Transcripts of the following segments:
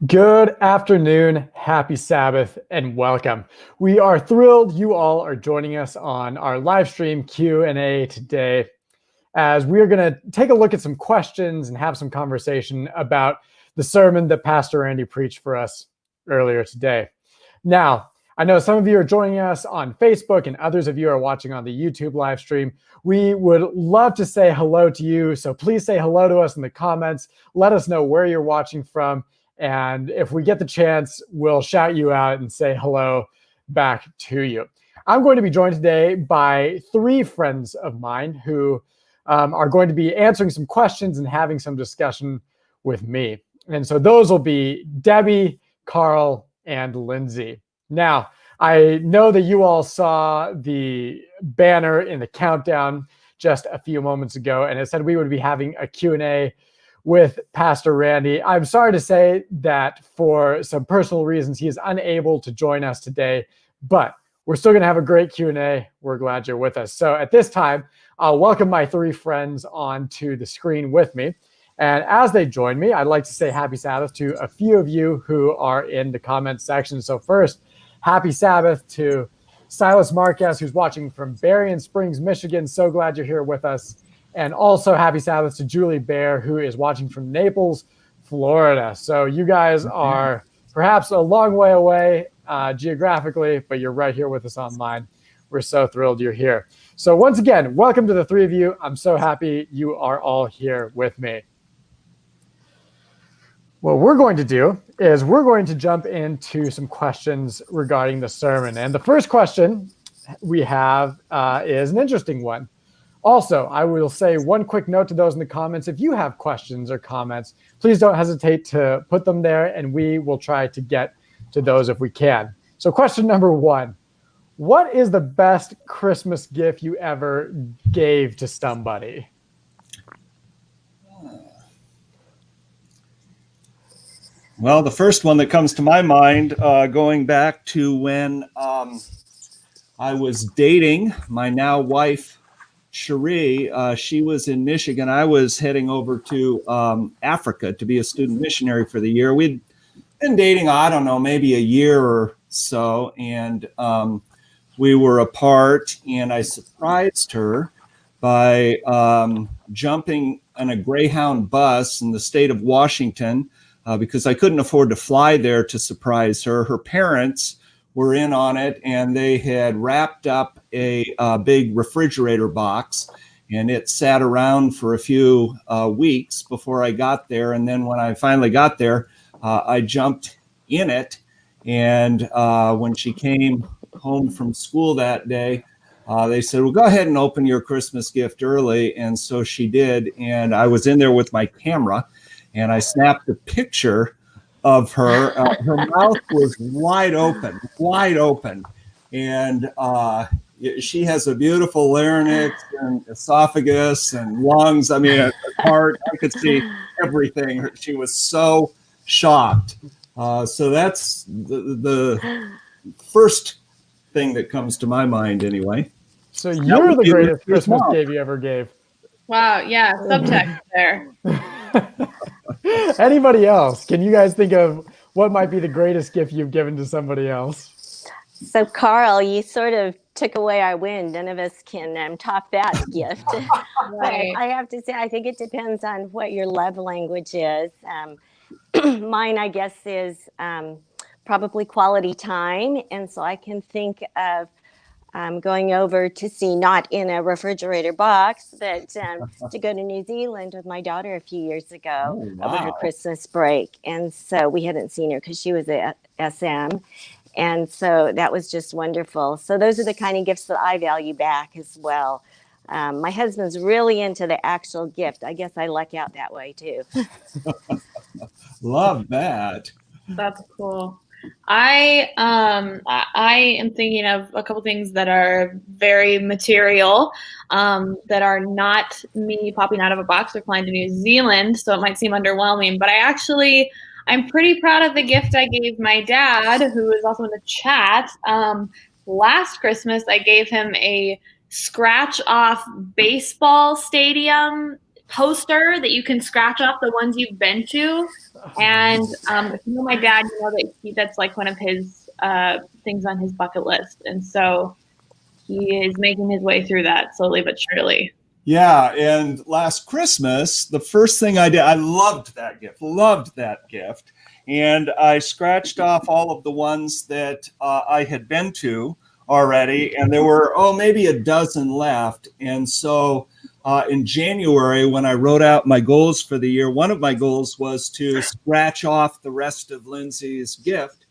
Good afternoon, happy Sabbath, and welcome. We are thrilled you all are joining us on our live stream Q&A today, as we are going to take a look at some questions and have some conversation about the sermon that Pastor Randy preached for us earlier today. Now, I know some of you are joining us on Facebook and others of you are watching on the YouTube live stream. We would love to say hello to you, so please say hello to us in the comments. Let us know where you're watching from. And if we get the chance, we'll shout you out and say hello back to you. I'm going to be joined today by three friends of mine who are going to be answering some questions and having some discussion with me. And so those will be Debbie, Carl, and Lindsay. Now, I know that you all saw the banner in the countdown just a few moments ago, and it said we would be having a Q&A with Pastor Randy. I'm sorry to say that for some personal reasons, he is unable to join us today, but we're still going to have a great Q&A. We're glad you're with us. So at this time, I'll welcome my three friends onto the screen with me. And as they join me, I'd like to say happy Sabbath to a few of you who are in the comments section. So first, happy Sabbath to Silas Marquez, who's watching from Berrien Springs, Michigan. So glad you're here with us. And also happy Sabbath to Julie Bear, who is watching from Naples, Florida. So you guys are perhaps a long way away geographically, but you're right here with us online. We're so thrilled you're here. So once again, welcome to the three of you. I'm so happy you are all here with me. What we're going to do is we're going to jump into some questions regarding the sermon. And the first question we have is an interesting one. Also, I will say one quick note to those in the comments. If you have questions or comments, please don't hesitate to put them there, and we will try to get to those if we can. So question number one, what is the best Christmas gift you ever gave to somebody? Well, the first one that comes to my mind, going back to when I was dating my now wife, Cherie, she was in Michigan. I was heading over to Africa to be a student missionary for the year. We'd been dating, I don't know, maybe a year or so, and we were apart, and I surprised her by jumping on a Greyhound bus in the state of Washington because I couldn't afford to fly there to surprise her. Her parents were in on it, and they had wrapped up a big refrigerator box, and it sat around for a few weeks before I got there. And then when I finally got there, I jumped in it. And when she came home from school that day, they said, well, go ahead and open your Christmas gift early. And so she did. And I was in there with my camera, and I snapped a picture of her. Her mouth was wide open. And she has a beautiful larynx and esophagus and lungs. I mean, a heart. I could see everything. She was so shocked. So that's the first thing that comes to my mind anyway. So you're the greatest Christmas gift you ever gave. Wow, yeah, subtext there. Anybody else? Can you guys think of what might be the greatest gift you've given to somebody else? So, Carl, you sort of took away our win. None of us can top that gift. Right. I have to say, I think it depends on what your love language is. Mine, I guess, is probably quality time. And so I can think of going over to see, not in a refrigerator box, but to go to New Zealand with my daughter a few years ago over her Christmas break. And so we hadn't seen her because she was at SM. And so that was just wonderful. So those are the kind of gifts that I value back as well. My husband's really into the actual gift. I guess I luck out that way too. Love that. That's cool. I am thinking of a couple things that are very material, that are not me popping out of a box or flying to New Zealand, so it might seem underwhelming. But I'm pretty proud of the gift I gave my dad, who is also in the chat. Last Christmas, I gave him a scratch-off baseball stadium poster that you can scratch off the ones you've been to. And if you know my dad, you know that's like one of his things on his bucket list. And so he is making his way through that slowly but surely. Yeah, and last Christmas, the first thing I did, I loved that gift. And I scratched off all of the ones that I had been to already, and there were, maybe a dozen left. And so in January, when I wrote out my goals for the year, one of my goals was to scratch off the rest of Lindsay's gift.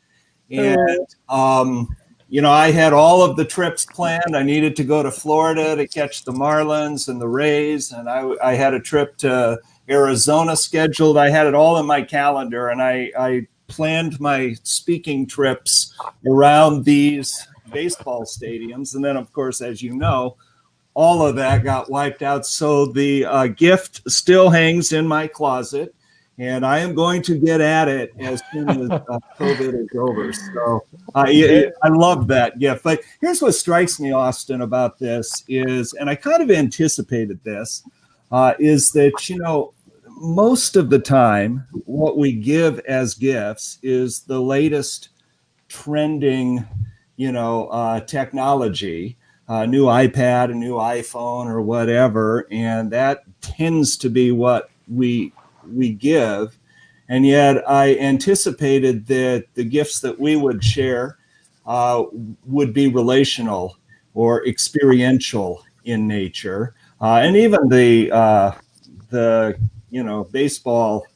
And I had all of the trips planned. I needed to go to Florida to catch the Marlins and the Rays, and I had a trip to Arizona scheduled. I had it all in my calendar, and I planned my speaking trips around these baseball stadiums. And then, of course, as you know, all of that got wiped out. So the gift still hangs in my closet. And I am going to get at it as soon as COVID is over. So I love that gift. But here's what strikes me, Austin, about this is, and I kind of anticipated this, is that, most of the time, what we give as gifts is the latest trending, technology, a new iPad, a new iPhone, or whatever. And that tends to be what we give. And yet I anticipated that the gifts that we would share would be relational or experiential in nature. And even the baseball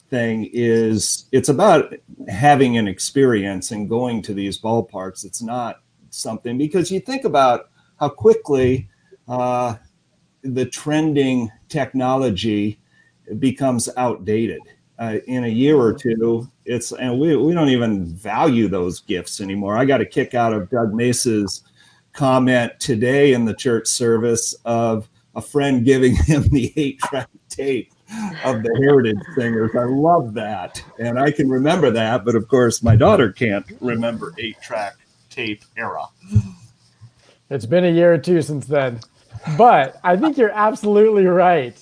thing it's about having an experience and going to these ballparks. It's not something, because you think about how quickly the trending technology becomes outdated in a year or two. And we don't even value those gifts anymore. I got a kick out of Doug Mace's comment today in the church service of a friend giving him the 8-track tape of the Heritage Singers. I love that, and I can remember that, but of course my daughter can't remember 8-track tape era. It's been a year or two since then, but I think you're absolutely right.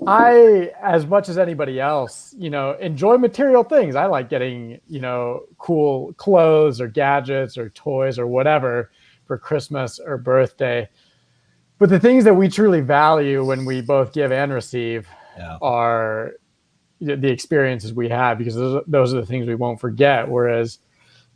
I, as much as anybody else, enjoy material things. I like getting, cool clothes or gadgets or toys or whatever for Christmas or birthday. But the things that we truly value when we both give and receive are the experiences we have, because those are the things we won't forget. Whereas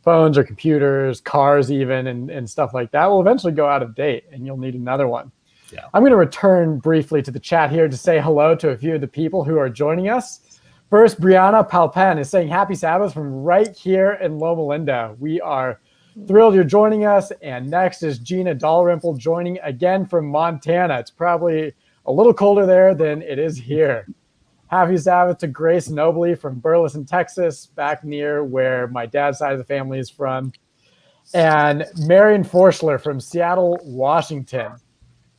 phones or computers, cars even, and stuff like that will eventually go out of date and you'll need another one. Yeah. I'm going to return briefly to the chat here to say hello to a few of the people who are joining us. First, Brianna Palpen is saying happy Sabbath from right here in Loma Linda. We are thrilled you're joining us. And next is Gina Dalrymple joining again from Montana. It's probably a little colder there than it is here. Happy Sabbath to Grace Nobley from Burleson, Texas, back near where my dad's side of the family is from. And Marion Forschler from Seattle, Washington.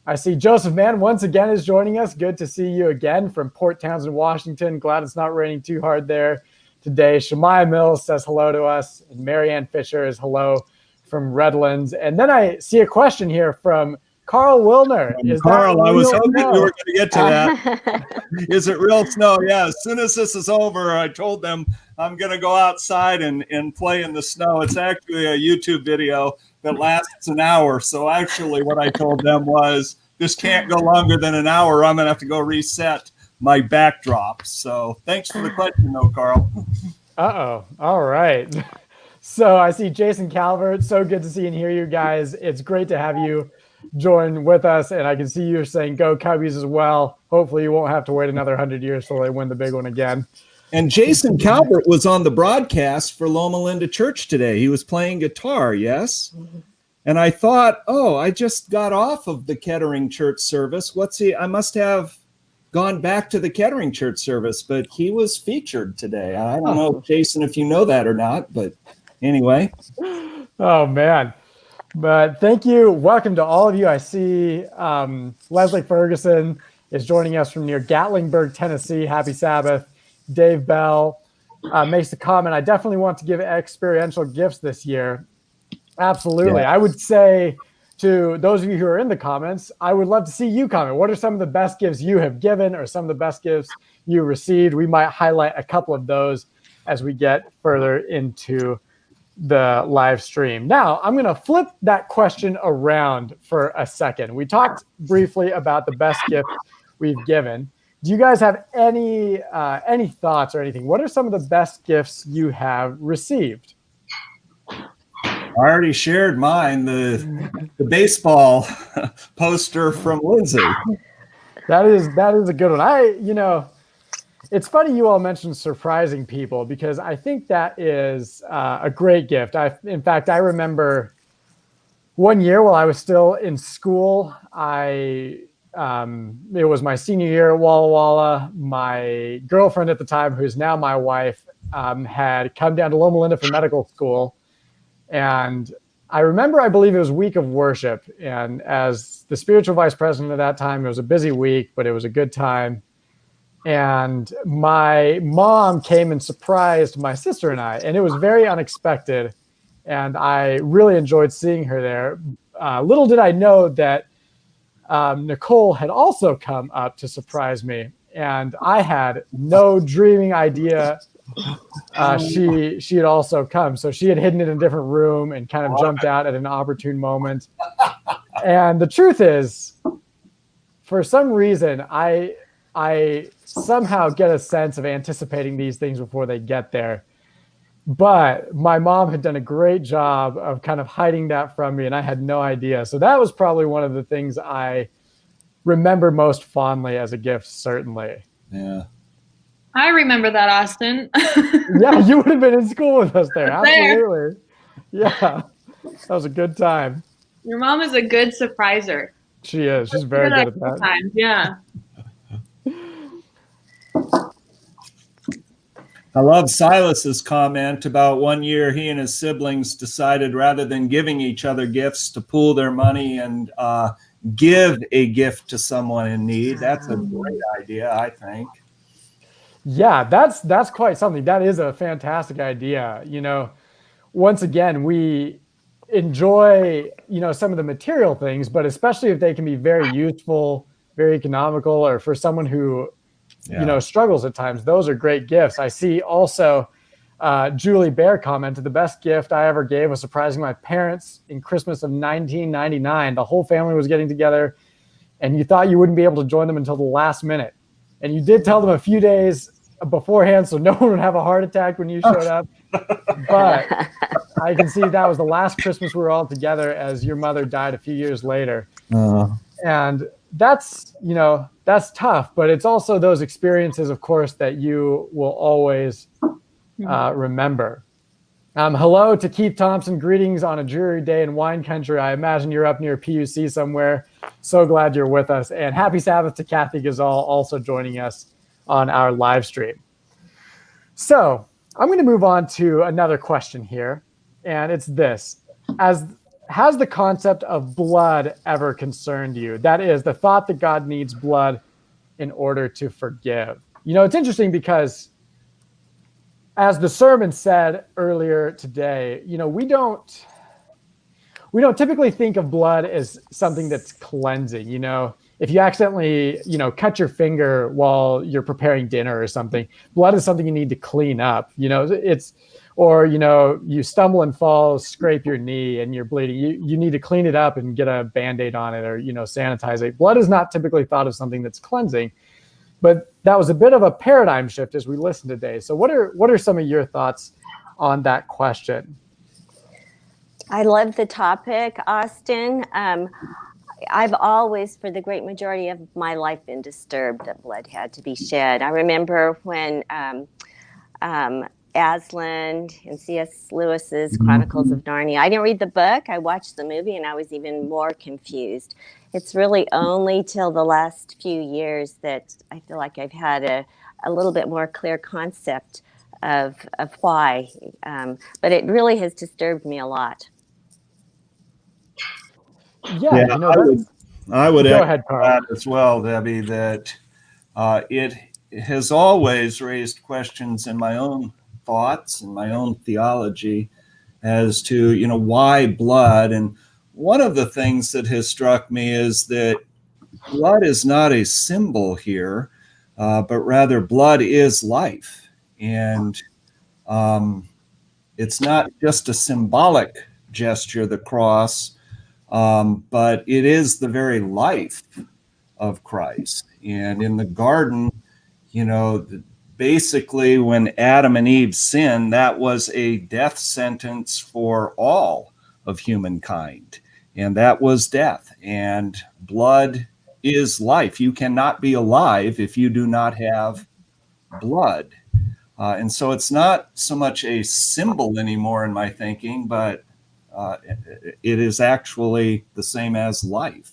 I see Joseph Mann once again is joining us. Good to see you again from Port Townsend, Washington. Glad it's not raining too hard there today. Shemaiah Mills says hello to us. And Marianne Fisher is hello from Redlands. And then I see a question here from Carl Wilner. Carl, I was hoping we were going to get to that. Is it real snow? Yeah, as soon as this is over, I told them I'm going to go outside and play in the snow. It's actually a YouTube video that lasts an hour. So actually what I told them was, this can't go longer than an hour. I'm going to have to go reset my backdrop. So thanks for the question, though, Carl. Uh-oh. All right. So I see Jason Calvert. So good to see and hear you guys. It's great to have you join with us. And I can see you saying go Cubbies as well. Hopefully you won't have to wait another 100 years till they win the big one again. And Jason Calvert was on the broadcast for Loma Linda Church today. He was playing guitar, yes? And I thought, I just got off of the Kettering Church service. I must have gone back to the Kettering Church service, but he was featured today. I don't know, Jason, if you know that or not, but anyway. Oh, man. But thank you. Welcome to all of you. I see Leslie Ferguson is joining us from near Gatlinburg, Tennessee. Happy Sabbath. Dave Bell makes the comment, I definitely want to give experiential gifts this year. Absolutely. Yeah. I would say to those of you who are in the comments, I would love to see you comment. What are some of the best gifts you have given or some of the best gifts you received? We might highlight a couple of those as we get further into the live stream. Now, I'm going to flip that question around for a second. We talked briefly about the best gift we've given. Do you guys have any thoughts or anything? What are some of the best gifts you have received? I already shared mine, the baseball poster from Lindsay. That is a good one. It's funny you all mentioned surprising people, because I think that is a great gift. In fact, I remember one year while I was still in school, it was my senior year at Walla Walla. My girlfriend at the time, who's now my wife, had come down to Loma Linda for medical school. And I remember, I believe it was week of worship. And as the spiritual vice president at that time, it was a busy week, but it was a good time. And my mom came and surprised my sister and I, and it was very unexpected. And I really enjoyed seeing her there. Little did I know that Nicole had also come up to surprise me. And I had no dreaming idea she had also come. So she had hidden in a different room and kind of jumped out at an opportune moment. And the truth is, for some reason, I somehow get a sense of anticipating these things before they get there. But my mom had done a great job of kind of hiding that from me, and I had no idea. So that was probably one of the things I remember most fondly as a gift, certainly. Yeah. I remember that, Austin. Yeah, you would have been in school with us there. Absolutely. Yeah, that was a good time. Your mom is a good surpriser. She is. She's very good at that. Times. Yeah. I love Silas's comment about one year he and his siblings decided, rather than giving each other gifts, to pool their money and give a gift to someone in need. That's a great idea, I think. Yeah, that's quite something. That is a fantastic idea. Once again, we enjoy, some of the material things, but especially if they can be very useful, very economical, or for someone who, struggles at times, those are great gifts. I see also Julie Bear commented, the best gift I ever gave was surprising my parents in Christmas of 1999. The whole family was getting together, and you thought you wouldn't be able to join them until the last minute. And you did tell them a few days beforehand so no one would have a heart attack when you showed up. But I can see that was the last Christmas we were all together, as your mother died a few years later. And that's tough, but it's also those experiences, of course, that you will always remember. Hello to Keith Thompson. Greetings on a dreary day in wine country. I imagine you're up near PUC somewhere. So glad you're with us. And happy Sabbath to Kathy Gazal, also joining us on our live stream. So I'm going to move on to another question here. And it's this. Has the concept of blood ever concerned you? That is, the thought that God needs blood in order to forgive. It's interesting because, as the sermon said earlier today, we don't typically think of blood as something that's cleansing. If you accidentally, cut your finger while you're preparing dinner or something, blood is something you need to clean up. Or you stumble and fall, scrape your knee and you're bleeding. You need to clean it up and get a Band-Aid on it, or, sanitize it. Blood is not typically thought of something that's cleansing, but that was a bit of a paradigm shift as we listened today. So what are some of your thoughts on that question? I love the topic, Austin. I've always, for the great majority of my life, been disturbed that blood had to be shed. I remember when Aslan and C.S. Lewis's Chronicles of Narnia. I didn't read the book. I watched the movie, and I was even more confused. It's really only till the last few years that I feel like I've had a little bit more clear concept of why. But it really has disturbed me a lot. Yeah, I would go echo ahead, Carl. that as well, Debbie, that it has always raised questions in my own thoughts and my own theology as to, why blood and one of the things that has struck me is that blood is not a symbol here, but rather blood is life. And it's not just a symbolic gesture, the cross, but it is the very life of Christ. And in the garden, basically when Adam and Eve sinned, that was a death sentence for all of humankind. And that was death. And blood is life. You cannot be alive if you do not have blood. And so it's not so much a symbol anymore in my thinking, but it is actually the same as life.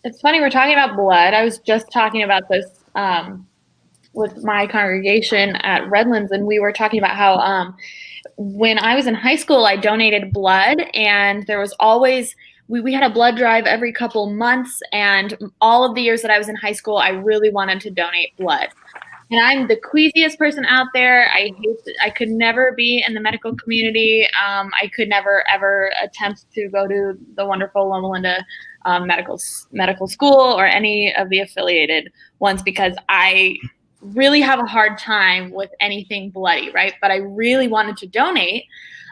It's funny, we're talking about blood. I was just talking about this with my congregation at Redlands, and we were talking about how when I was in high school, I donated blood, and there was always, we had a blood drive every couple months, and all of the years that I was in high school, I really wanted to donate blood. And I'm the queasiest person out there. I could never be in the medical community. I could never, ever attempt to go to the wonderful Loma Linda medical school or any of the affiliated ones, because I really have a hard time with anything bloody, right? But I really wanted to donate.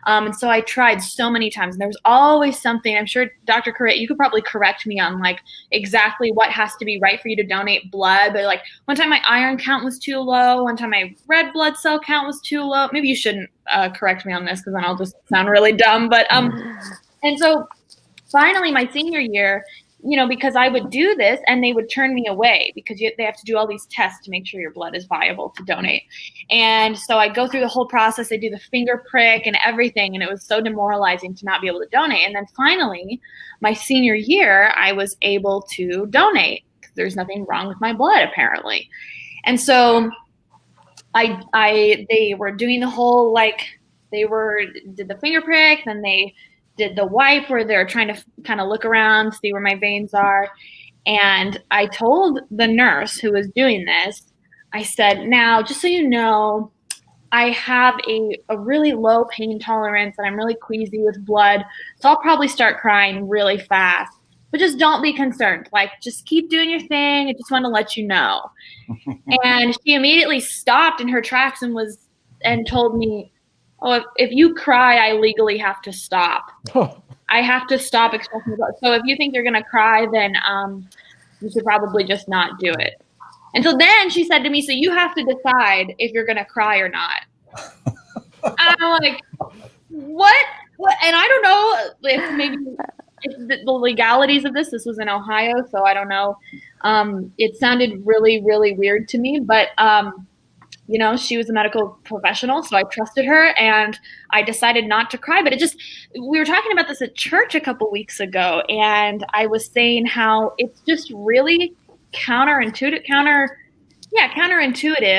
And so I tried so many times, and there was always something. I'm sure, Dr. Corrett, you could probably correct me on like exactly what has to be right for you to donate blood. But like one time my iron count was too low. One time my red blood cell count was too low. Maybe you shouldn't correct me on this, because then I'll just sound really dumb. But and so finally my senior year, because I would do this and they would turn me away because they have to do all these tests to make sure your blood is viable to donate. And so I go through the whole process. They do the finger prick and everything. And it was so demoralizing to not be able to donate. And then finally, my senior year, I was able to donate because there's nothing wrong with my blood, apparently. And so they were doing the whole, did the finger prick, then they did the wipe where they're trying to kind of look around, see where my veins are. And I told the nurse who was doing this, I said, now, just so you know, I have a really low pain tolerance and I'm really queasy with blood. So I'll probably start crying really fast, but just don't be concerned. Like, just keep doing your thing. I just want to let you know. And she immediately stopped in her tracks and told me, oh, if you cry, I legally have to stop. I have to stop expressing blood. So if you think you're going to cry, then you should probably just not do it. And so then she said to me, so you have to decide if you're going to cry or not. And I'm like, what? And I don't know if the legalities of this was in Ohio, so I don't know. It sounded really, really weird to me, but she was a medical professional, so I trusted her, and I decided not to cry. But we were talking about this at church a couple weeks ago, and I was saying how it's just really counterintuitive,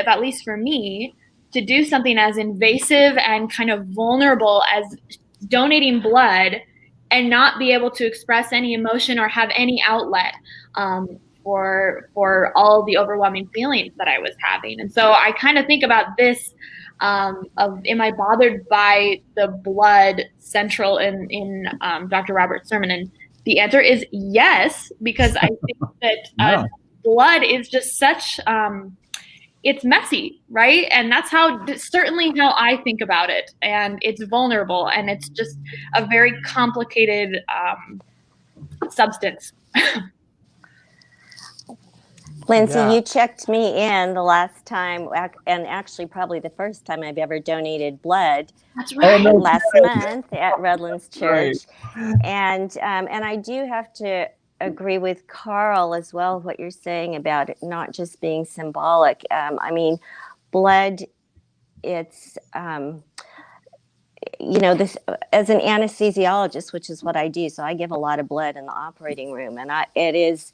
at least for me, to do something as invasive and kind of vulnerable as donating blood and not be able to express any emotion or have any outlet for all the overwhelming feelings that I was having. And so I kind of think about this am I bothered by the blood central in Dr. Roberts' sermon? And the answer is yes, because I think that blood is just such it's messy, right? And that's certainly how I think about it. And it's vulnerable, and it's just a very complicated substance. Lindsay, you checked me in the last time, and actually probably the first time I've ever donated blood. That's right. Last month at Redlands Church. Right. And I do have to agree with Carl as well, what you're saying about it not just being symbolic. I mean, blood, it's, this as an anesthesiologist, which is what I do. So I give a lot of blood in the operating room, and it is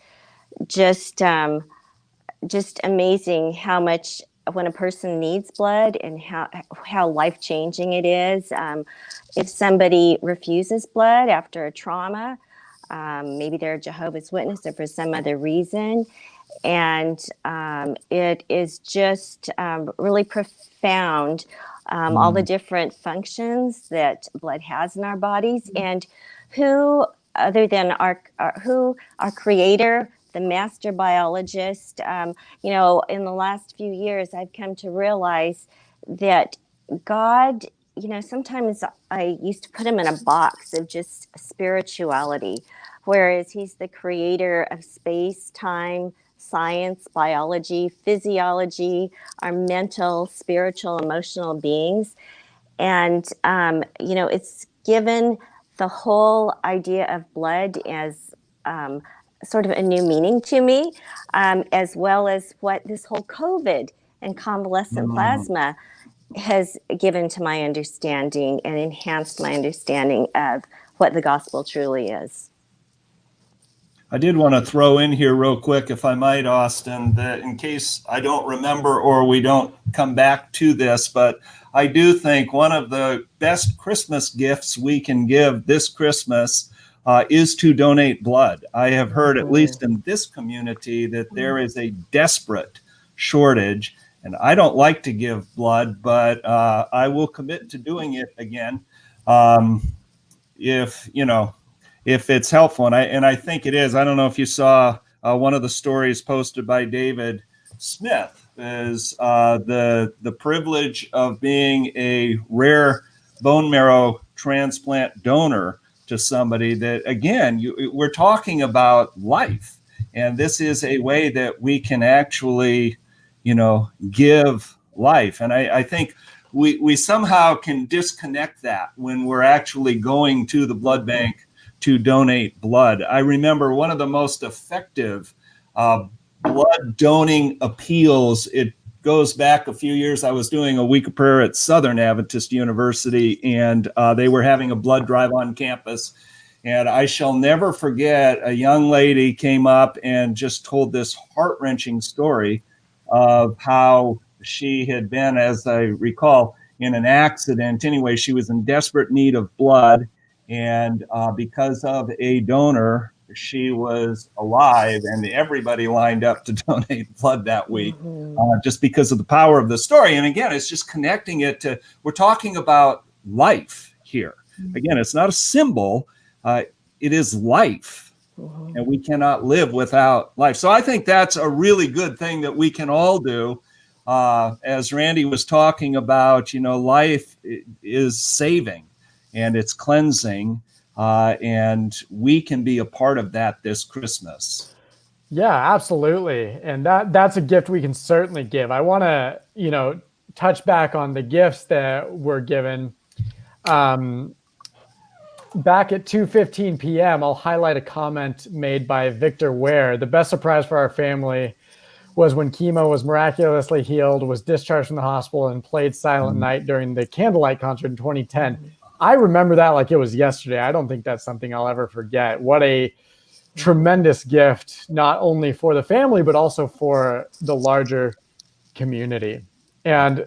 just amazing how much when a person needs blood and how life-changing it is. If somebody refuses blood after a trauma, maybe they're a Jehovah's Witness or for some other reason, and it is just really profound all the different functions that blood has in our bodies, and who, other than our creator, the master biologist, in the last few years, I've come to realize that God, sometimes I used to put him in a box of just spirituality, whereas he's the creator of space, time, science, biology, physiology, our mental, spiritual, emotional beings. And, it's given the whole idea of blood as sort of a new meaning to me, as well as what this whole COVID and convalescent plasma has given to my understanding and enhanced my understanding of what the gospel truly is. I did want to throw in here real quick, if I might, Austin, that in case I don't remember or we don't come back to this, but I do think one of the best Christmas gifts we can give this Christmas is to donate blood. I have heard, at least in this community, that there is a desperate shortage, and I don't like to give blood, but I will commit to doing it again if it's helpful. And I think it is. I don't know if you saw one of the stories posted by David Smith is the privilege of being a rare bone marrow transplant donor to somebody that, again, we're talking about life. And this is a way that we can actually, give life. And I think we somehow can disconnect that when we're actually going to the blood bank to donate blood. I remember one of the most effective blood donating appeals. It goes back a few years. I was doing a week of prayer at Southern Adventist University, and they were having a blood drive on campus. And I shall never forget, a young lady came up and just told this heart-wrenching story of how she had been, as I recall, in an accident. Anyway, she was in desperate need of blood. And because of a donor, she was alive, and everybody lined up to donate blood that week, just because of the power of the story. And again, it's just connecting it to, we're talking about life here. Again, it's not a symbol, it is life, and we cannot live without life. So I think that's a really good thing that we can all do. As Randy was talking about, life is saving and it's cleansing, and we can be a part of that this Christmas. Yeah, absolutely. And that's a gift we can certainly give. I want to, touch back on the gifts that were given. Back at 2:15 p.m., I'll highlight a comment made by Victor Ware. The best surprise for our family was when Chemo was miraculously healed, was discharged from the hospital, and played Silent Night during the Candlelight concert in 2010. I remember that like it was yesterday. I don't think that's something I'll ever forget. What a tremendous gift, not only for the family, but also for the larger community. And,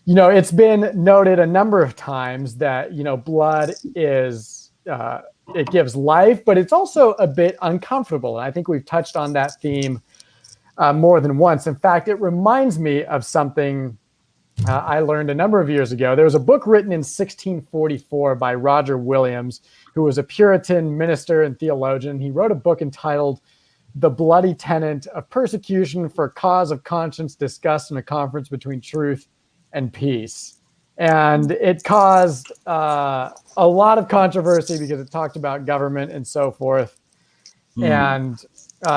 it's been noted a number of times that, blood is, it gives life, but it's also a bit uncomfortable. And I think we've touched on that theme more than once. In fact, it reminds me of something I learned a number of years ago. There was a book written in 1644 by Roger Williams, who was a Puritan minister and theologian. He wrote a book entitled The Bloody Tenet of Persecution for Cause of Conscience Discussed in a Conference Between Truth and Peace. And it caused a lot of controversy because it talked about government and so forth. And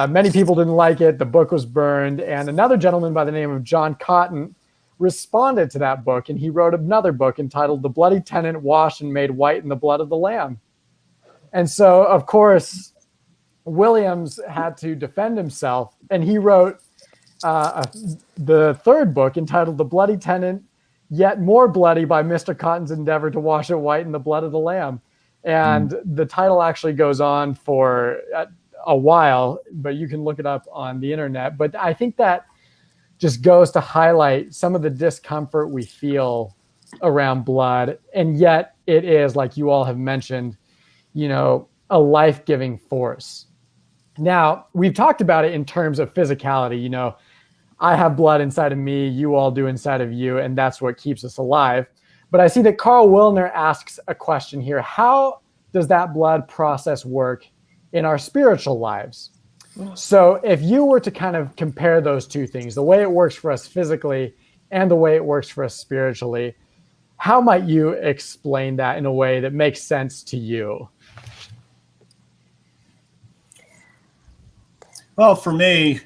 many people didn't like it. The book was burned. And another gentleman by the name of John Cotton responded to that book, and he wrote another book entitled The Bloody Tenet Washed and Made White in the Blood of the Lamb. And so, of course, Williams had to defend himself, and he wrote the third book entitled The Bloody Tenet, Yet More Bloody, by Mr. Cotton's Endeavor to Wash It White in the Blood of the Lamb. And the title actually goes on for a while, but you can look it up on the internet. But I think that just goes to highlight some of the discomfort we feel around blood. And yet it is, like you all have mentioned, a life-giving force. Now, we've talked about it in terms of physicality. I have blood inside of me, you all do inside of you, and that's what keeps us alive. But I see that Carl Wilner asks a question here. How does that blood process work in our spiritual lives? So if you were to kind of compare those two things, the way it works for us physically and the way it works for us spiritually, how might you explain that in a way that makes sense to you? Well, for me,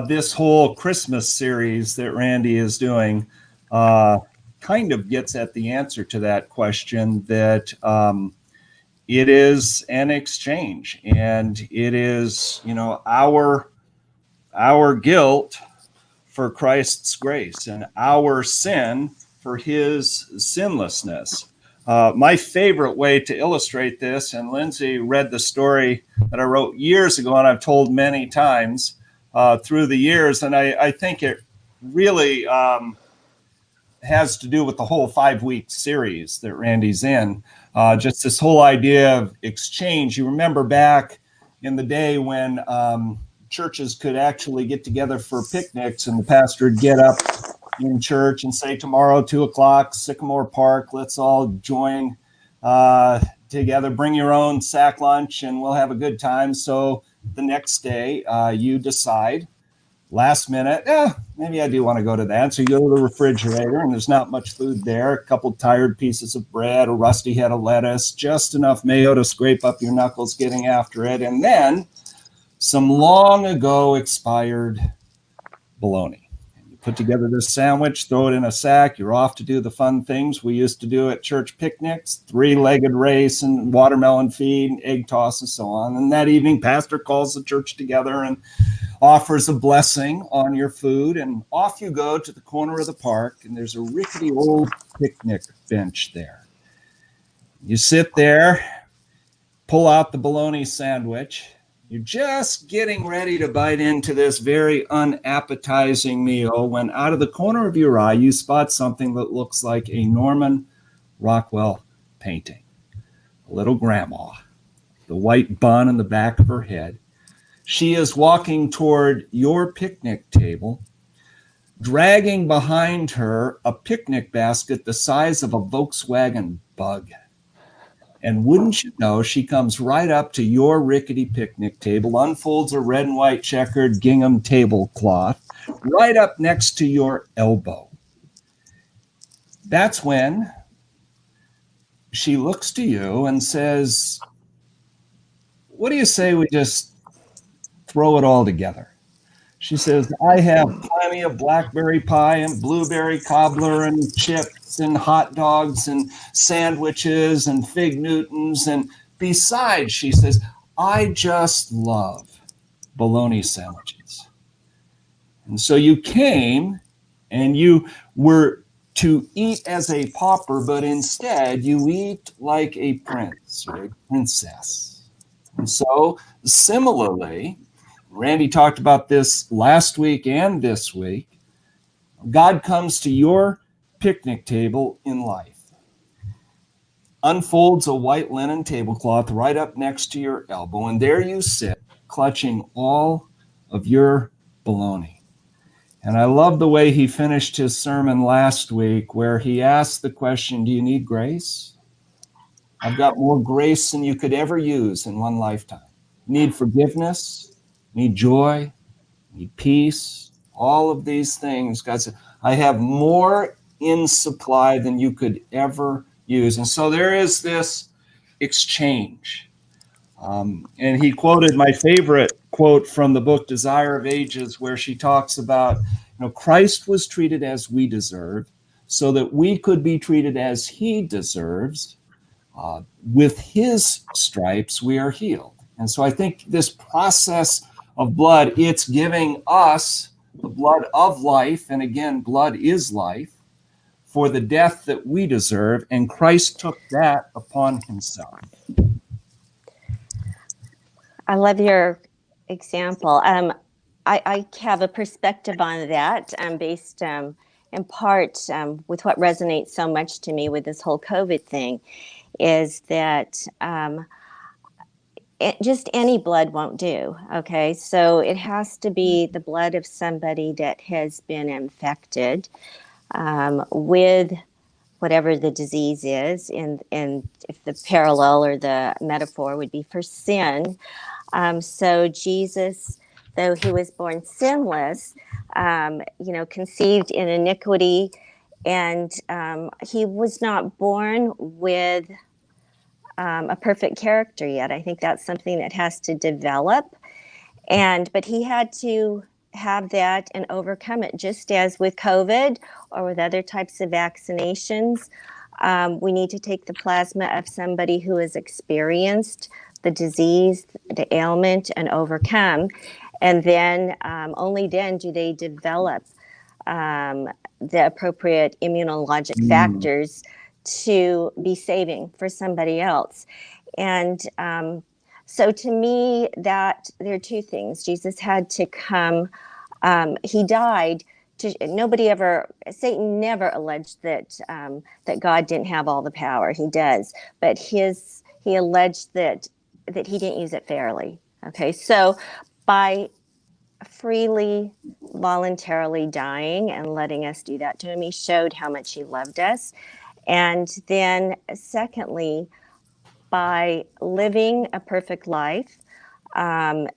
this whole Christmas series that Randy is doing kind of gets at the answer to that question, that it is an exchange, and it is, our guilt for Christ's grace and our sin for his sinlessness. My favorite way to illustrate this, and Lindsay read the story that I wrote years ago, and I've told many times through the years, and I think it really has to do with the whole 5-week series that Randy's in. Just this whole idea of exchange. You remember back in the day when churches could actually get together for picnics, and the pastor would get up in church and say, tomorrow, 2:00, Sycamore Park, let's all join together, bring your own sack lunch, and we'll have a good time. So the next day you decide, last minute, maybe I do want to go to that. So you go to the refrigerator, and there's not much food there. A couple tired pieces of bread, a rusty head of lettuce, just enough mayo to scrape up your knuckles getting after it. And then some long ago expired bologna. Put together this sandwich, throw it in a sack. You're off to do the fun things we used to do at church picnics, 3-legged race and watermelon feed and egg toss and so on. And that evening, pastor calls the church together and offers a blessing on your food. And off you go to the corner of the park, and there's a rickety old picnic bench there. You sit there, pull out the bologna sandwich. You're just getting ready to bite into this very unappetizing meal when out of the corner of your eye, you spot something that looks like a Norman Rockwell painting. A little grandma, the white bun in the back of her head. She is walking toward your picnic table, dragging behind her a picnic basket the size of a Volkswagen Bug. And wouldn't you know, she comes right up to your rickety picnic table, unfolds a red and white checkered gingham tablecloth right up next to your elbow. That's when she looks to you and says, what do you say we just throw it all together? She says, I have plenty of blackberry pie and blueberry cobbler and chips and hot dogs and sandwiches and fig Newtons. And besides, she says, I just love bologna sandwiches. And so you came and you were to eat as a pauper, but instead you eat like a prince or a princess. And so similarly, Randy talked about this last week and this week. God comes to your picnic table in life, unfolds a white linen tablecloth right up next to your elbow, and there you sit, clutching all of your bologna. And I love the way he finished his sermon last week, where he asked the question, do you need grace? I've got more grace than you could ever use in one lifetime. Need forgiveness? Need joy, need peace, all of these things. God said, I have more in supply than you could ever use. And so there is this exchange. And he quoted my favorite quote from the book Desire of Ages, where she talks about, Christ was treated as we deserve, so that we could be treated as he deserves. With his stripes, we are healed. And so I think this process of blood, it's giving us the blood of life. And again, blood is life for the death that we deserve. And Christ took that upon himself. I love your example. I have a perspective on that based in part with what resonates so much to me with this whole COVID thing is that just any blood won't do. Okay, so it has to be the blood of somebody that has been infected with whatever the disease is, and if the parallel or the metaphor would be for sin. So Jesus, though he was born sinless, conceived in iniquity, and he was not born with a perfect character yet. I think that's something that has to develop, but he had to have that and overcome it, just as with COVID or with other types of vaccinations. We need to take the plasma of somebody who has experienced the disease, the ailment, and overcome. And then only then do they develop the appropriate immunologic factors to be saving for somebody else. And so to me, that there are two things. Jesus had to come. He died. Satan never alleged that God didn't have all the power. He does, but he alleged that he didn't use it fairly. Okay, so by freely, voluntarily dying and letting us do that to him, he showed how much he loved us. And then secondly, by living a perfect life and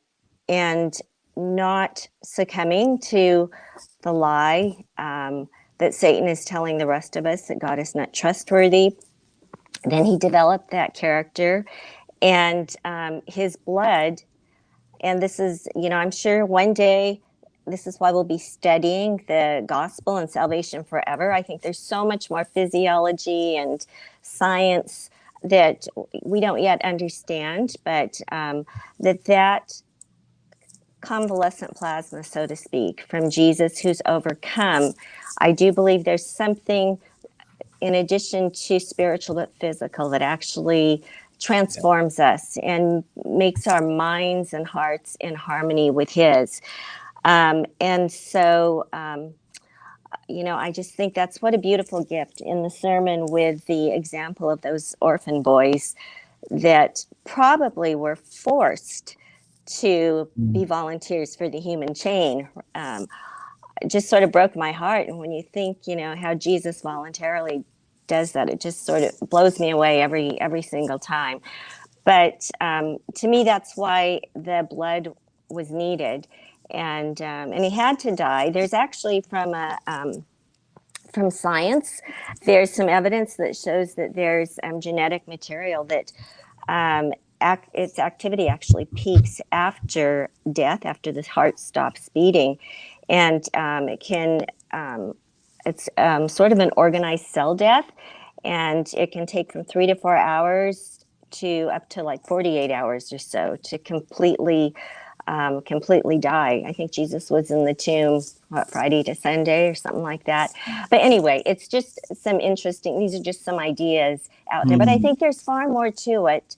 not succumbing to the lie that Satan is telling the rest of us that God is not trustworthy, then he developed that character, and his blood. And this is, I'm sure one day, this is why we'll be studying the gospel and salvation forever. I think there's so much more physiology and science that we don't yet understand, but that convalescent plasma, so to speak, from Jesus who's overcome, I do believe there's something in addition to spiritual but physical that actually transforms us and makes our minds and hearts in harmony with his. And so, I just think that's what a beautiful gift in the sermon, with the example of those orphan boys that probably were forced to be volunteers for the human chain. Just sort of broke my heart. And when you think, how Jesus voluntarily does that, it just sort of blows me away every single time. But to me, that's why the blood was needed, and he had to die. There's actually from science, there's some evidence that shows that there's genetic material that its activity actually peaks after death, after the heart stops beating, and it's sort of an organized cell death, and it can take from 3 to 4 hours to up to like 48 hours or so to completely die. I think Jesus was in the tomb, Friday to Sunday or something like that. But anyway, it's just these are just some ideas out there. But I think there's far more to it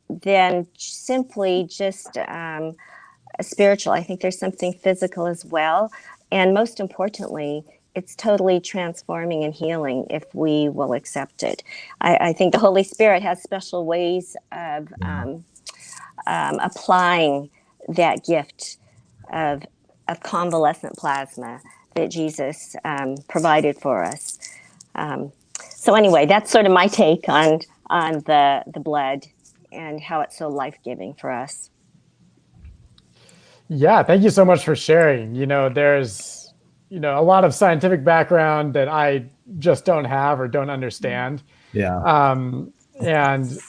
than simply just spiritual. I think there's something physical as well. And most importantly, it's totally transforming and healing if we will accept it. I think the Holy Spirit has special ways of applying that gift of convalescent plasma that Jesus provided for us. So anyway, that's sort of my take on the blood and how it's so life-giving for us. Yeah, thank you so much for sharing. There's a lot of scientific background that I just don't have or don't understand. Yeah. And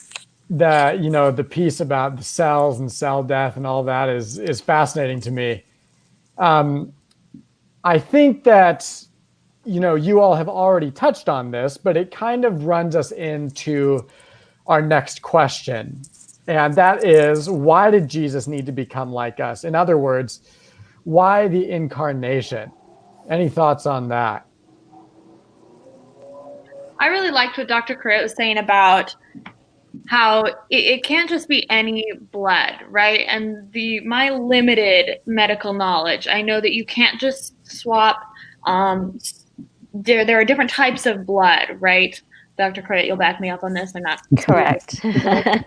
the piece about the cells and cell death and all that is fascinating to me. I think that you all have already touched on this, but it kind of runs us into our next question. And that is, why did Jesus need to become like us? In other words, why the incarnation? Any thoughts on that? I really liked what Dr. Corrett was saying about how it can't just be any blood, right? And my limited medical knowledge, I know that you can't just swap. There are different types of blood, right? Dr. Credit, you'll back me up on this. I'm not Correct. And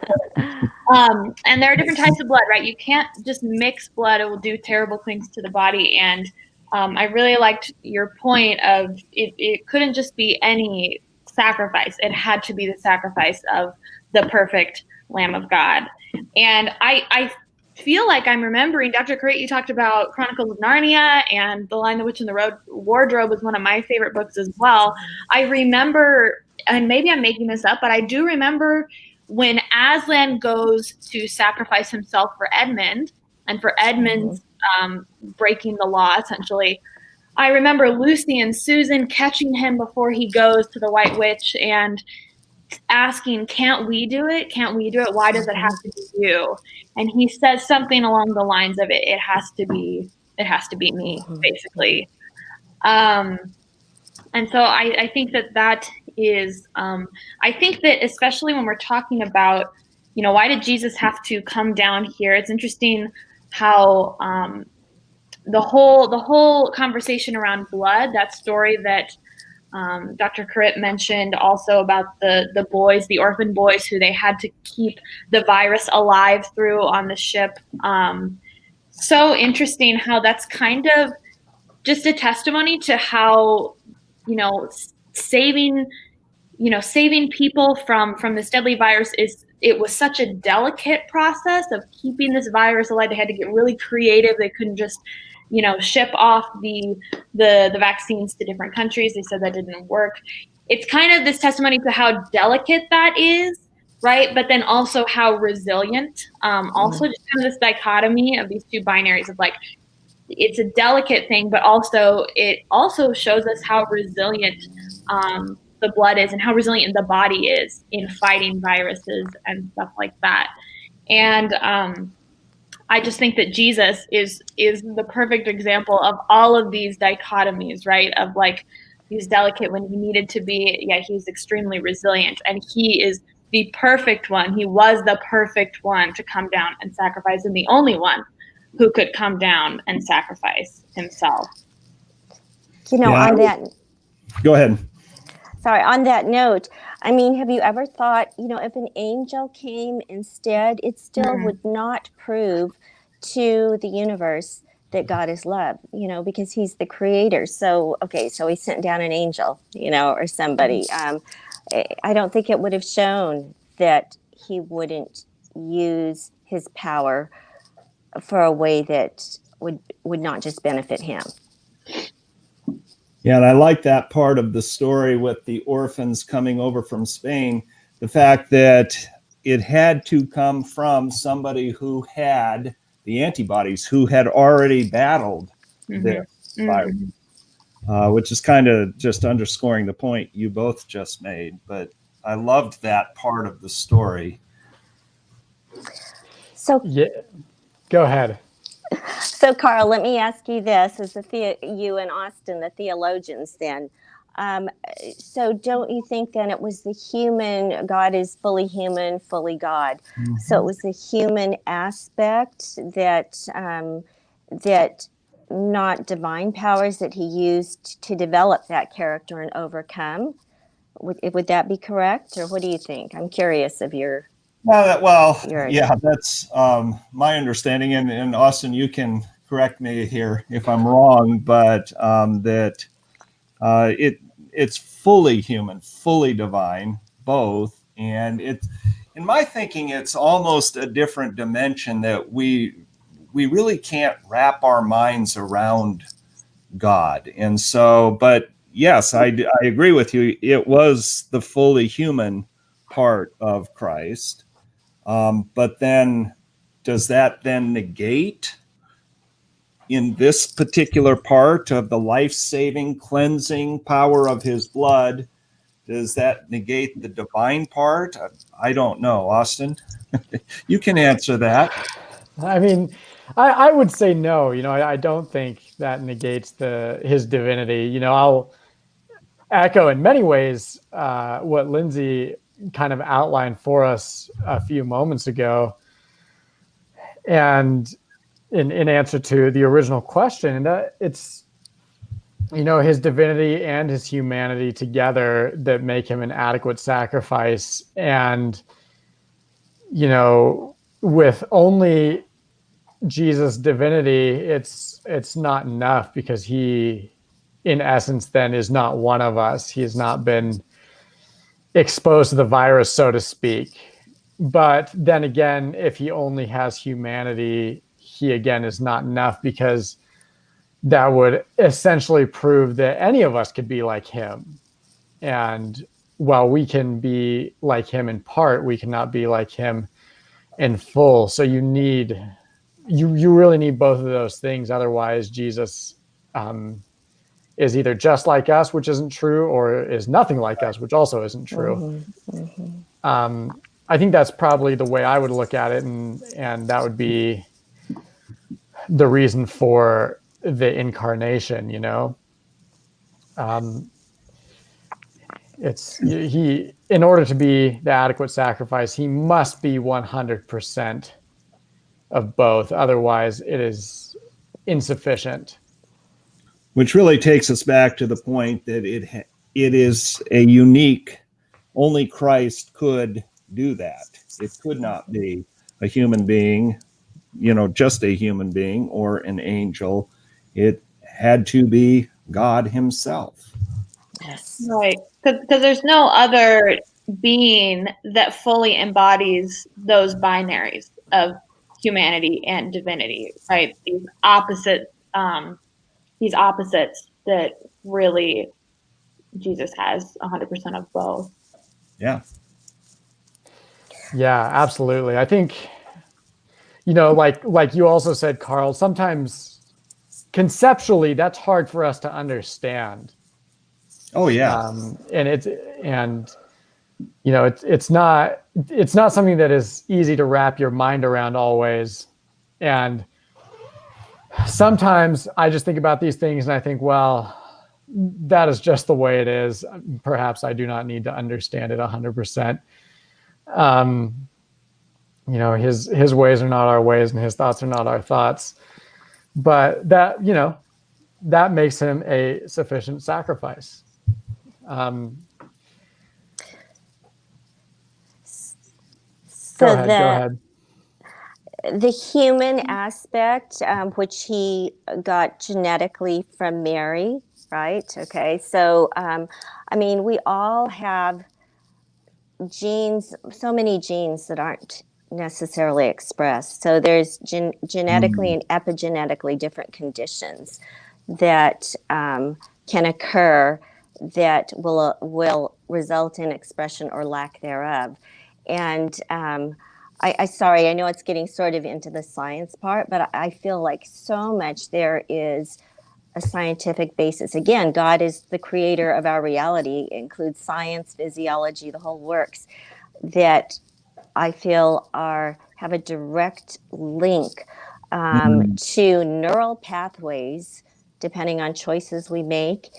there are different types of blood, right? You can't just mix blood. It will do terrible things to the body. And I really liked your point of it couldn't just be any sacrifice. It had to be the sacrifice of the perfect Lamb of God. And I feel like I'm remembering, Dr. Crate, you talked about Chronicles of Narnia, and The Lion, the Witch, and the Wardrobe was one of my favorite books as well. I remember, and maybe I'm making this up, but I do remember when Aslan goes to sacrifice himself for Edmund, and for Edmund's breaking the law, essentially, I remember Lucy and Susan catching him before he goes to the White Witch and asking, can't we do it? Can't we do it? Why does it have to be you? And he says something along the lines of it has to be me, basically. And so I think that is, I think that especially when we're talking about, why did Jesus have to come down here? It's interesting how the whole conversation around blood, that story that Dr. Corritt mentioned also about the boys, the orphan boys who they had to keep the virus alive through on the ship. So interesting how that's kind of just a testimony to how, saving people from this deadly virus it was such a delicate process of keeping this virus alive. They had to get really creative. They couldn't just, ship off the vaccines to different countries. They said that didn't work. It's kind of this testimony to how delicate that is, right? But then also how resilient. Also just kind of this dichotomy of these two binaries of like, it's a delicate thing, but also it also shows us how resilient the blood is and how resilient the body is in fighting viruses and stuff like that. And I just think that Jesus is the perfect example of all of these dichotomies, right? Of like he's delicate when he needed to be. Yeah, he's extremely resilient, and he is the perfect one. He was the perfect one to come down and sacrifice, and the only one who could come down and sacrifice himself. On that. Go ahead. Sorry, on that note, I mean, have you ever thought, if an angel came instead, it still would not prove to the universe that God is love, because he's the creator. So he sent down an angel, or somebody. I don't think it would have shown that he wouldn't use his power for a way that would not just benefit him. Yeah, and I like that part of the story with the orphans coming over from Spain, the fact that it had to come from somebody who had the antibodies, who had already battled this virus, which is kind of just underscoring the point you both just made. But I loved that part of the story. So yeah, go ahead. So, Carl, let me ask you this: as you and Austin, the theologians, then. So, don't you think then it was the human? God is fully human, fully God. So it was the human aspect that not divine powers that he used to develop that character and overcome. Would that be correct, or what do you think? I'm curious of your. Yeah, that's my understanding, and Austin, you can correct me here if I'm wrong, but that it's fully human, fully divine, both, and it's, in my thinking, it's almost a different dimension that we really can't wrap our minds around God, and so, but yes, I agree with you. It was the fully human part of Christ. But then does that then negate in this particular part of the life-saving, cleansing power of his blood? Does that negate the divine part? I don't know. Austin, you can answer that. I mean, I would say no. I don't think that negates his divinity. I'll echo in many ways what Lindsay kind of outlined for us a few moments ago. And in answer to the original question, and his divinity and his humanity together that make him an adequate sacrifice. And, with only Jesus' divinity, it's not enough, because he, in essence, then is not one of us. He has not been exposed to the virus, so to speak. But then again, if he only has humanity, he again is not enough, because that would essentially prove that any of us could be like him. And while we can be like him in part, we cannot be like him in full. So you really need both of those things. Otherwise, Jesus is either just like us, which isn't true, or is nothing like us, which also isn't true. I think that's probably the way I would look at it, and that would be the reason for the incarnation. He, in order to be the adequate sacrifice, he must be 100% of both. Otherwise, it is insufficient. Which really takes us back to the point that it is a unique, only Christ could do that. It could not be a human being, just a human being or an angel. It had to be God himself. Yes. Right. Because there's no other being that fully embodies those binaries of humanity and divinity, right? These opposites that really Jesus has 100% of both. Yeah. Yeah, absolutely. I think, like you also said, Carl, sometimes conceptually that's hard for us to understand. Oh yeah. It's not something that is easy to wrap your mind around always. And sometimes I just think about these things and I think, well, that is just the way it is. Perhaps I do not need to understand it 100%. His ways are not our ways, and his thoughts are not our thoughts. But that makes him a sufficient sacrifice. Go ahead. The human aspect, which he got genetically from Mary, right? Okay, so we all have genes, so many genes that aren't necessarily expressed. So there's genetically and epigenetically different conditions that can occur that will result in expression or lack thereof. And sorry, I know it's getting sort of into the science part, but I feel like so much there is a scientific basis. Again, God is the creator of our reality. It includes science, physiology, the whole works, that I feel have a direct link to neural pathways, depending on choices we make,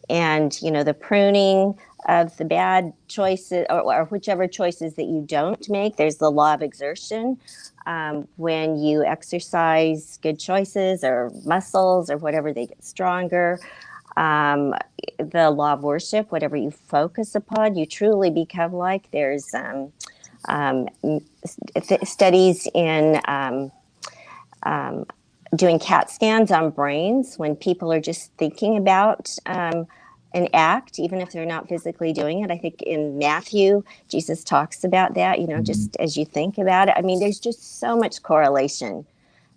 and the pruning of the bad choices, or whichever choices that you don't make. There's the law of exertion. When you exercise good choices or muscles or whatever, they get stronger. The law of worship, whatever you focus upon, you truly become like. There's studies in doing CAT scans on brains when people are just thinking about an act, even if they're not physically doing it. I think in Matthew, Jesus talks about that, just as you think about it. There's just so much correlation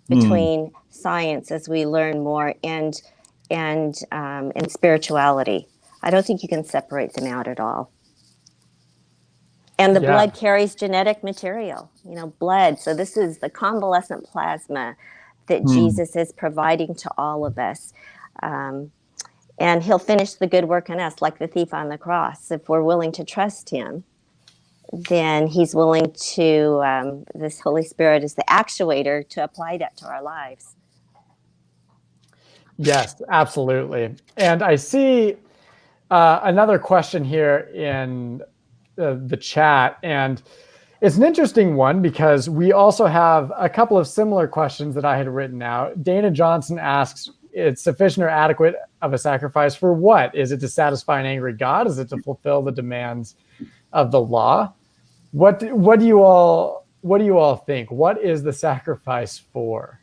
between science as we learn more and spirituality. I don't think you can separate them out at all. And the blood carries genetic material, blood. So this is the convalescent plasma that Jesus is providing to all of us. And he'll finish the good work in us, like the thief on the cross. If we're willing to trust him, then he's willing to, this Holy Spirit is the actuator to apply that to our lives. Yes, absolutely. And I see another question here in the chat, and it's an interesting one because we also have a couple of similar questions that I had written out. Dana Johnson asks, it's sufficient or adequate of a sacrifice for what? Is it to satisfy an angry God? Is it to fulfill the demands of the law? What do you all think? What is the sacrifice for?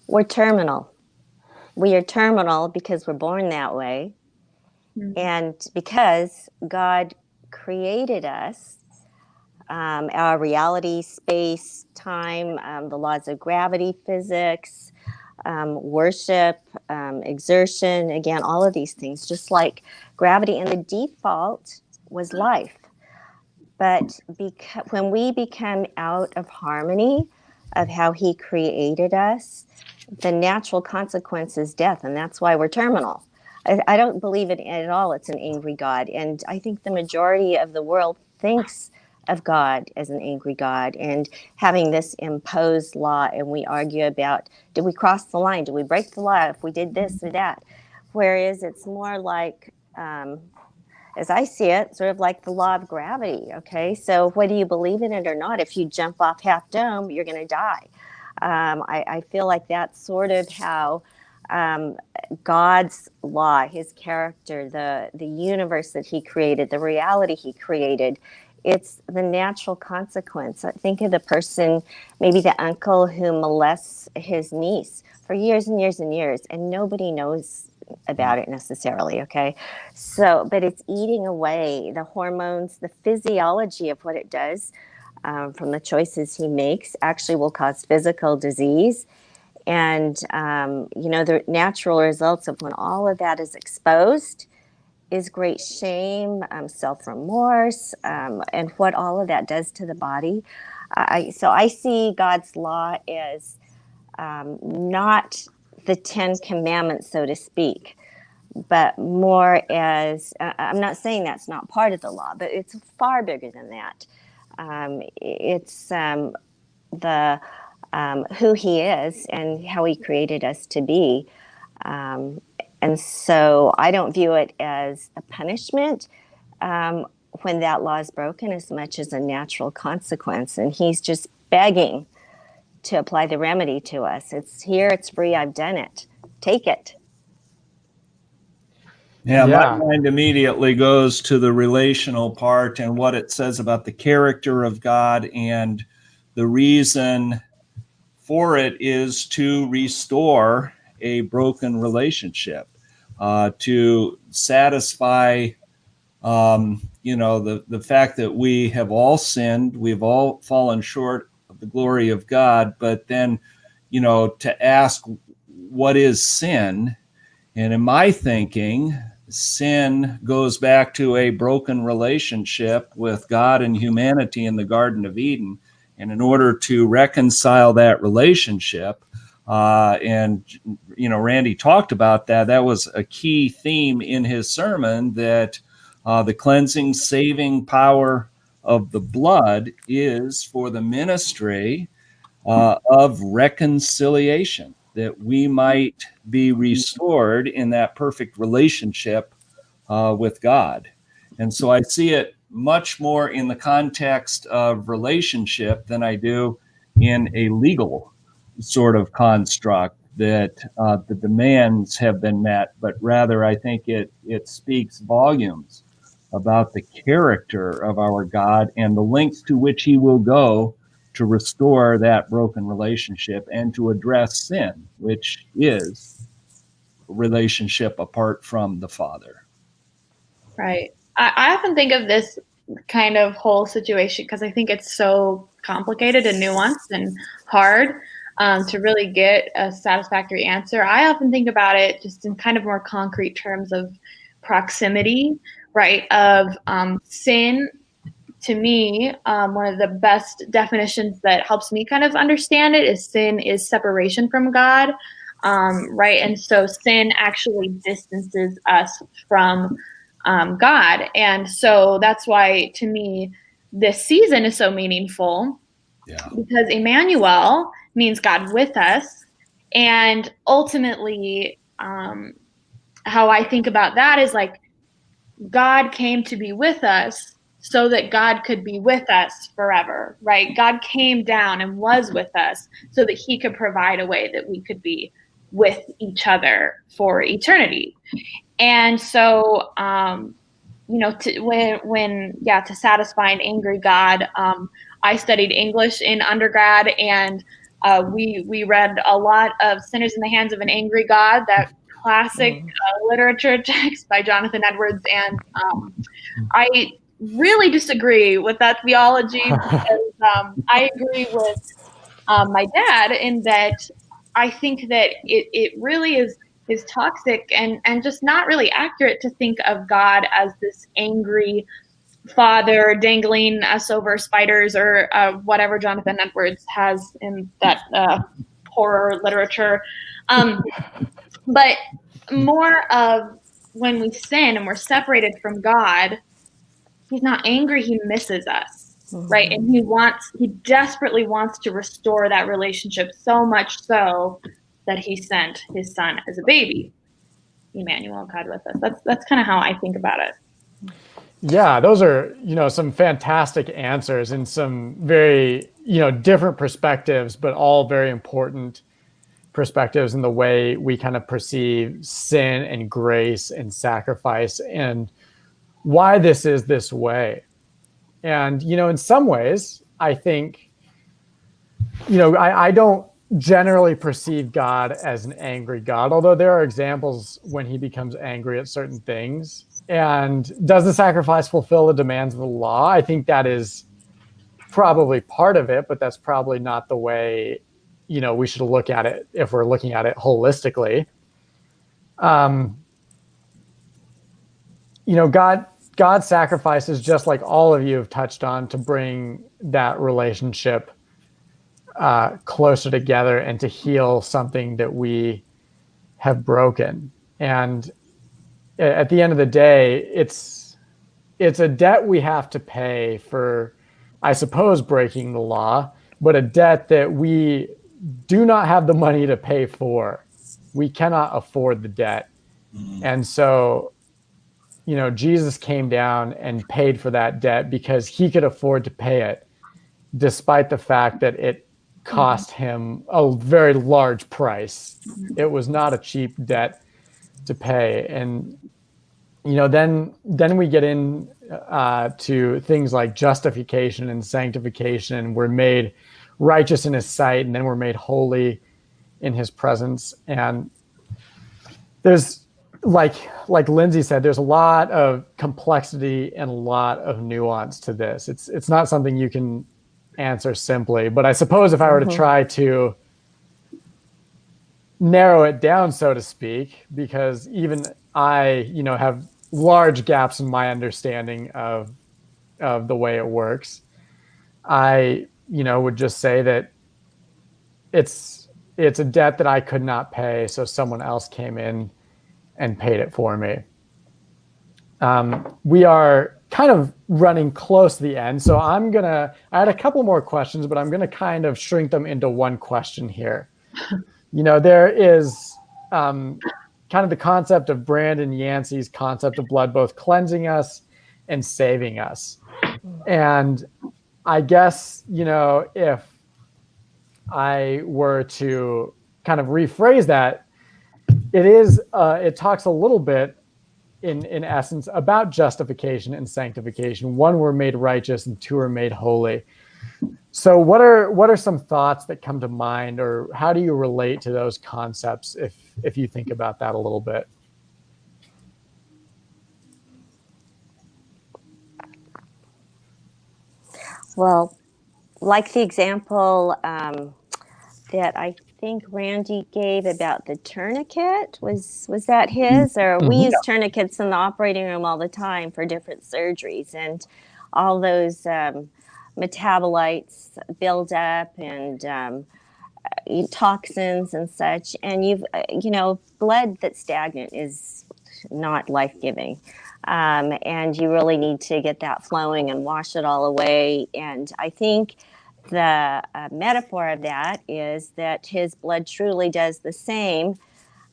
We're terminal. We are terminal because we're born that way. And because God created us, our reality, space, time, the laws of gravity, physics, worship, exertion, again, all of these things, just like gravity. And the default was life. But when we become out of harmony of how he created us, the natural consequence is death. And that's why we're terminal. I don't believe it at all. It's an angry God. And I think the majority of the world thinks of God as an angry God and having this imposed law. And we argue about, did we cross the line? Did we break the law if we did this or that? Whereas it's more like, as I see it, sort of like the law of gravity. Okay, so whether you believe in it or not, if you jump off Half Dome, you're going to die. I feel like that's sort of how God's law, his character, the universe that he created, the reality he created, it's the natural consequence. Think of the person, maybe the uncle who molests his niece for years and years and years, and nobody knows about it necessarily. Okay, so but it's eating away the hormones, the physiology of what it does from the choices he makes actually will cause physical disease. And the natural results of when all of that is exposed is great shame, self-remorse, and what all of that does to the body. So I see God's law as not the 10 commandments, so to speak, but more as, I'm not saying that's not part of the law, but it's far bigger than that. It's the who he is and how he created us to be. And so I don't view it as a punishment when that law is broken as much as a natural consequence. And he's just begging to apply the remedy to us. It's here, it's free, I've done it. Take it. Yeah, my mind immediately goes to the relational part and what it says about the character of God, and the reason for it is to restore a broken relationship, to satisfy, the fact that we have all sinned, we've all fallen short of the glory of God, but then, to ask what is sin? And in my thinking, sin goes back to a broken relationship with God and humanity in the Garden of Eden. And in order to reconcile that relationship, Randy talked about that. That was a key theme in his sermon, that the cleansing, saving power of the blood is for the ministry of reconciliation, that we might be restored in that perfect relationship with God. And so I see it much more in the context of relationship than I do in a legal sort of construct that the demands have been met, but rather I think it speaks volumes about the character of our God and the lengths to which he will go to restore that broken relationship and to address sin, which is a relationship apart from the Father. Right. I often think of this kind of whole situation because I think it's so complicated and nuanced and hard to really get a satisfactory answer. I often think about it just in kind of more concrete terms of proximity, right? Of sin. To me, one of the best definitions that helps me kind of understand it is sin is separation from God, right? And so sin actually distances us from God. And so that's why, to me, this season is so meaningful, because Emmanuel means God with us. And ultimately, how I think about that is like God came to be with us so that God could be with us forever, right? God came down and was with us so that he could provide a way that we could be with each other for eternity. And so, to satisfy an angry God, I studied English in undergrad, and we read a lot of Sinners in the Hands of an Angry God, that classic literature text by Jonathan Edwards. And I really disagree with that theology because I agree with my dad in that I think that it really is toxic and just not really accurate to think of God as this angry father dangling us over spiders or whatever Jonathan Edwards has in that horror literature. But more of when we sin and we're separated from God, he's not angry, he misses us, right? And he desperately wants to restore that relationship, so much so that he sent his son as a baby, Emmanuel, God with us. That's kind of how I think about it. Yeah, those are, some fantastic answers and some very, different perspectives, but all very important perspectives in the way we kind of perceive sin and grace and sacrifice and why this is this way. And, in some ways, I think, I don't generally perceive God as an angry God, although there are examples when he becomes angry at certain things. And does the sacrifice fulfill the demands of the law? I think that is probably part of it, but that's probably not the way, we should look at it if we're looking at it holistically. God sacrifices, just like all of you have touched on, to bring that relationship closer together and to heal something that we have broken. And at the end of the day, it's a debt we have to pay for, I suppose, breaking the law, but a debt that we do not have the money to pay for. We cannot afford the debt. And so, Jesus came down and paid for that debt because he could afford to pay it, despite the fact that it cost him a very large price. It was not a cheap debt to pay. And then we get in to things like justification and sanctification. We're made righteous in his sight, and then we're made holy in his presence. And there's, like Lindsay said, there's a lot of complexity and a lot of nuance to this. It's not something you can answer simply. But I suppose if I were to try to narrow it down, so to speak, because even I, have large gaps in my understanding of the way it works, I, would just say that it's a debt that I could not pay, so someone else came in and paid it for me. We are kind of running close to the end, so I had a couple more questions, but I'm going to kind of shrink them into one question here. There is kind of the concept of Brandon Yancey's concept of blood both cleansing us and saving us. And I guess, if I were to kind of rephrase that, it talks a little bit in essence about justification and sanctification. One, we're made righteous, and two, we're made holy. So what are some thoughts that come to mind, or how do you relate to those concepts if you think about that a little bit? Well, like the example that I think Randy gave about the tourniquet, was that his? Or we use tourniquets in the operating room all the time for different surgeries, and all those metabolites build up, and toxins and such. And blood that's stagnant is not life-giving. And you really need to get that flowing and wash it all away. And I think the metaphor of that is that his blood truly does the same,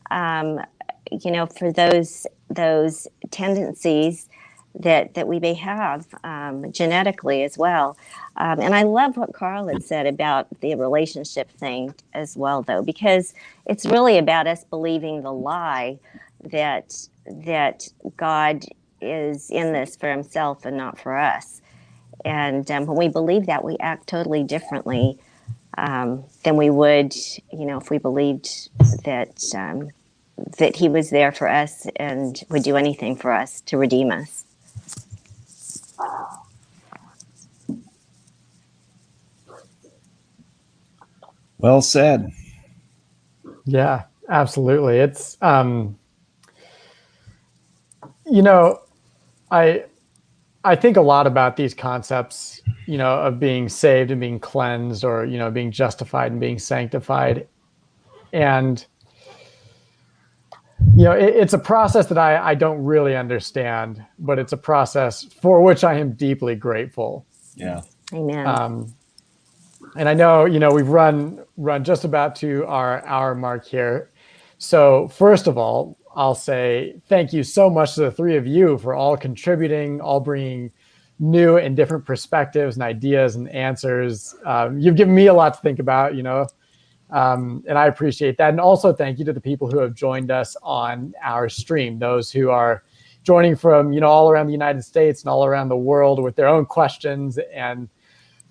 for those tendencies that we may have genetically as well. And I love what Carl had said about the relationship thing as well, though, because it's really about us believing the lie that God is in this for himself and not for us. And when we believe that, we act totally differently than we would, if we believed that he was there for us and would do anything for us to redeem us. Well said. Yeah, absolutely. It's, I think a lot about these concepts, of being saved and being cleansed, or, being justified and being sanctified. And, it's a process that I don't really understand, but it's a process for which I am deeply grateful. Yeah. Amen. And I know, we've run just about to our hour mark here. So first of all, I'll say thank you so much to the three of you for all contributing, all bringing new and different perspectives and ideas and answers. You've given me a lot to think about, and I appreciate that. And also thank you to the people who have joined us on our stream, those who are joining from, all around the United States and all around the world with their own questions and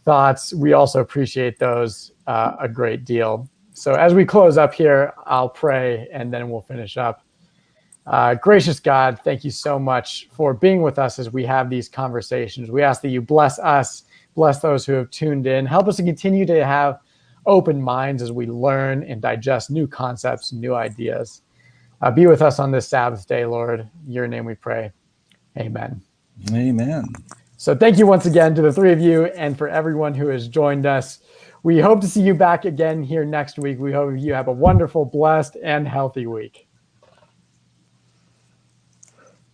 thoughts. We also appreciate those a great deal. So as we close up here, I'll pray and then we'll finish up. Gracious God, thank you so much for being with us as we have these conversations. We ask that you bless us, bless those who have tuned in, help us to continue to have open minds as we learn and digest new concepts, new ideas. Be with us on this Sabbath day, Lord. In your name we pray. Amen. Amen. So thank you once again to the three of you and for everyone who has joined us. We hope to see you back again here next week. We hope you have a wonderful, blessed, and healthy week.